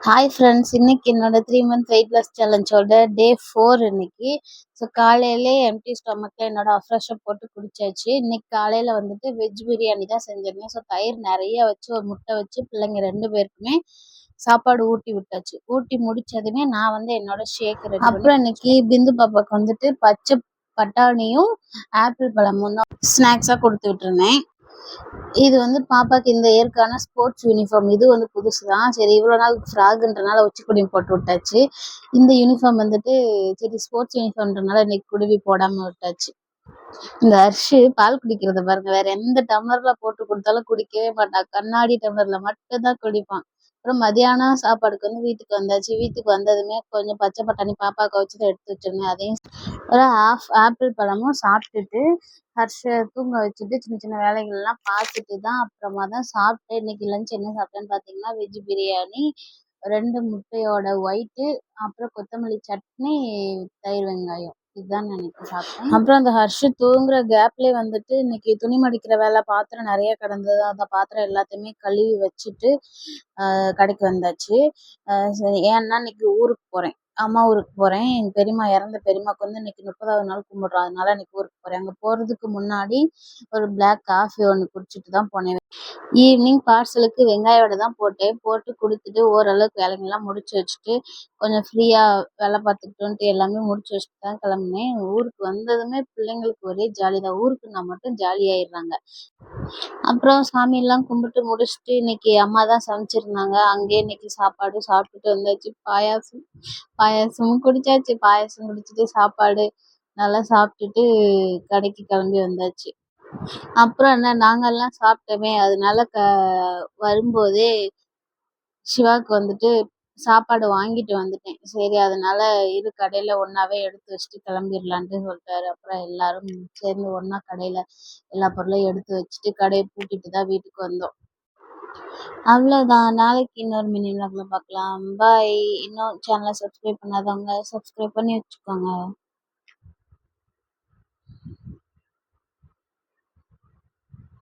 Hi friends, இன்னைக்கு என்னோட 3 month weight loss சேலஞ்சோட டே 4 இன்னைக்கு. ஸோ காலையிலே எம்டி ஸ்டொமக்கில் என்னோட அஃப்ரெஷை போட்டு குடிச்சாச்சு. இன்னைக்கு காலையில் வந்துட்டு வெஜ் பிரியாணி தான் செஞ்சிருந்தேன். ஸோ தயிர் நிறைய வச்சு ஒரு முட்டை வச்சு பிள்ளைங்க 2 பேருக்குமே சாப்பாடு ஊட்டி விட்டாச்சு. ஊட்டி முடிச்சதுமே நான் வந்து என்னோட ஷேக் ரெடி. அப்புறம் இன்னைக்கு பிந்து பாப்பாவுக்கு வந்துட்டு பச்சை பட்டாணியும் ஆப்பிள் பழமும் தான் ஸ்நாக்ஸாக கொடுத்து விட்டுருந்தேன். இது வந்து பாப்பாக்கு இந்த இயர்க்கான ஸ்போர்ட்ஸ் யூனிஃபார்ம். இது வந்து புதுசு தான். சரி, இவ்வளோ நாள் ஃப்ராக்ன்றனால உச்சிக்குடியும் போட்டு விட்டாச்சு. இந்த யூனிஃபார்ம் வந்துட்டு சரி ஸ்போர்ட்ஸ் யூனிஃபார்ம்ன்றனால இன்னைக்கு குடுவி போடாமல் விட்டாச்சு. இந்த அரிசி பால் குடிக்கிறத பாருங்க, வேற எந்த டம்ளர்ல போட்டு கொடுத்தாலும் குடிக்கவே மாட்டான். கண்ணாடி டம்ளர்ல மட்டும்தான் குடிப்பான். அப்புறம் மதியானம் சாப்பாடுக்கு வந்து வீட்டுக்கு வந்தாச்சு. வீட்டுக்கு வந்ததுமே கொஞ்சம் பச்சை பட்டாணி பாப்பாவுக்கு வச்சுட்டு எடுத்து வச்சிருந்தேன். அதையும் ஒரு ஹாஃப் ஆப்பிள் பழமும் சாப்பிட்டுட்டு ஹர்ஷை தூங்க வச்சுட்டு சின்ன சின்ன வேலைகள்லாம் பார்த்துட்டு தான் அப்புறமா தான் சாப்பிட்டேன். இன்னைக்கு லஞ்ச் என்ன சாப்பிட்டேன்னு பார்த்தீங்கன்னா, வெஜ் பிரியாணி, 2 முட்டையோட ஒயிட்டு, அப்புறம் கொத்தமல்லி சட்னி, தயிர் வெங்காயம். இதுதான் இன்னைக்கு சாப்பிட்டேன். அப்புறம் அந்த ஹர்ஷு தூங்குற கேப்லேயே வந்துட்டு இன்னைக்கு துணி மடிக்கிற வேலை, பாத்திரம் நிறைய கிடந்தது. அந்த பாத்திரம் எல்லாத்தையுமே கழுவி வச்சுட்டு கடைக்கு வந்தாச்சு. சரி, ஏன்னா இன்னைக்கு ஊருக்கு போகிறேன், அம்மா ஊருக்கு போகிறேன். எங்கள் பெரியம்மா இறந்த பெரியம்மாவுக்கு வந்து இன்னைக்கு 30வது நாள் கும்பிட்றோம். அதனால இன்னைக்கு ஊருக்கு போகிறேன். அங்கே போகிறதுக்கு முன்னாடி ஒரு பிளாக் காஃபி ஒன்று குடிச்சிட்டு தான் போனேன். ஈவினிங் பார்சலுக்கு வெங்காய வடை தான் போட்டு கொடுத்துட்டு ஓரளவுக்கு வேலைங்கள்லாம் முடிச்சு வச்சுட்டு கொஞ்சம் ஃப்ரீயாக வேலை பார்த்துக்கிட்டோன்ட்டு எல்லாமே முடிச்சு வச்சுட்டு தான் கிளம்புனேன். ஊருக்கு வந்ததுமே பிள்ளைங்களுக்கு ஒரே ஜாலி தான். ஊருக்குன்னா மட்டும் ஜாலி ஆயிடுறாங்க. அப்புறம் சாமியெல்லாம் கும்பிட்டு முடிச்சுட்டு இன்னைக்கு அம்மா தான் சமைச்சிருந்தாங்க. அங்கேயே இன்னைக்கு சாப்பாடு சாப்பிட்டுட்டு வந்தாச்சு. பாயாசமும் குடிச்சாச்சு. பாயாசம் குடிச்சிட்டு சாப்பாடு நல்லா சாப்பிட்டுட்டு கடைக்கு கிளம்பி வந்தாச்சு. அப்புறம் என்ன, நாங்கெல்லாம் சாப்பிட்டோமே, அதனால வரும்போதே சிவாவுக்கு வந்துட்டு சாப்பாடு வாங்கிட்டு வந்துட்டேன். சரி, அதனால இரு கடையில் ஒன்றாவே எடுத்து வச்சுட்டு கிளம்பிடலான்ட்டு சொல்லிட்டாரு. அப்புறம் எல்லாரும் சேர்ந்து ஒன்றா கடையில் எல்லா பொருளையும் எடுத்து வச்சுட்டு கடையை பூட்டிட்டு தான் வீட்டுக்கு வந்தோம். அவ்வளோதான். நாளைக்கு இன்னொரு மினி விலாக்ல பார்க்கலாம். பாய். இன்னும் சேனலை சப்ஸ்கிரைப் பண்ணாதவங்க சப்ஸ்கிரைப் பண்ணி வச்சுக்கோங்க.